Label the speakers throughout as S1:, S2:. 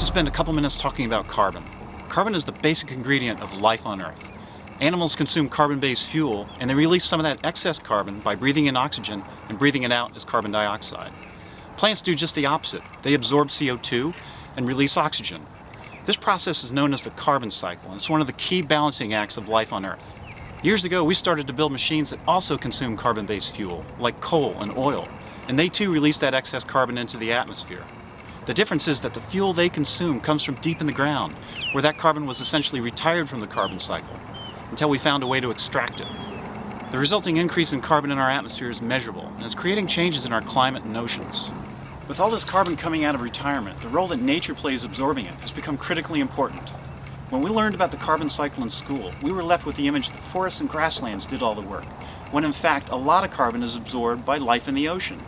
S1: to spend a couple minutes talking about carbon. Carbon is the basic ingredient of life on Earth. Animals consume carbon-based fuel, and they release some of that excess carbon by breathing in oxygen and breathing it out as carbon dioxide. Plants do just the opposite. They absorb CO2 and release oxygen. This process is known as the carbon cycle, and it's one of the key balancing acts of life on Earth. Years ago, we started to build machines that also consume carbon-based fuel, like coal and oil, and they too release that excess carbon into the atmosphere. The difference is that the fuel they consume comes from deep in the ground, where that carbon was essentially retired from the carbon cycle, until we found a way to extract it. The resulting increase in carbon in our atmosphere is measurable, and it's creating changes in our climate and oceans. With all this carbon coming out of retirement, the role that nature plays absorbing it has become critically important. When we learned about the carbon cycle in school, we were left with the image that forests and grasslands did all the work, when in fact a lot of carbon is absorbed by life in the ocean.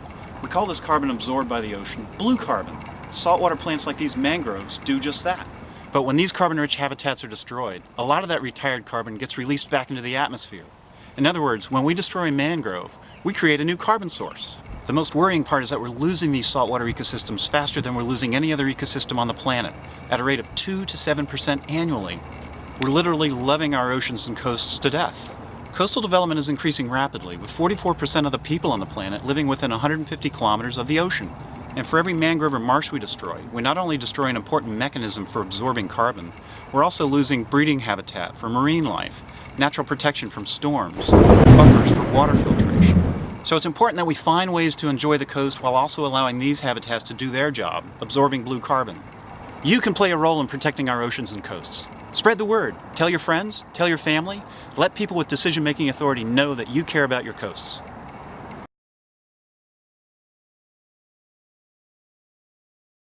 S1: We call this carbon absorbed by the ocean blue carbon. Saltwater plants like these mangroves do just that. But when these carbon-rich habitats are destroyed, a lot of that retired carbon gets released back into the atmosphere. In other words, when we destroy a mangrove, we create a new carbon source. The most worrying part is that we're losing these saltwater ecosystems faster than we're losing any other ecosystem on the planet, at a rate of 2 to 7% annually. We're literally loving our oceans and coasts to death. Coastal development is increasing rapidly, with 44% of the people on the planet living within 150 kilometers of the ocean. And for every mangrove or marsh we destroy, we not only destroy an important mechanism for absorbing carbon, we're also losing breeding habitat for marine life, natural protection from storms, buffers for water filtration. So it's important that we find ways to enjoy the coast while also allowing these habitats to do their job, absorbing blue carbon. You can play a role in protecting our oceans and coasts. Spread the word. Tell your friends, tell your family, let people with decision-making authority know that you care about your coasts.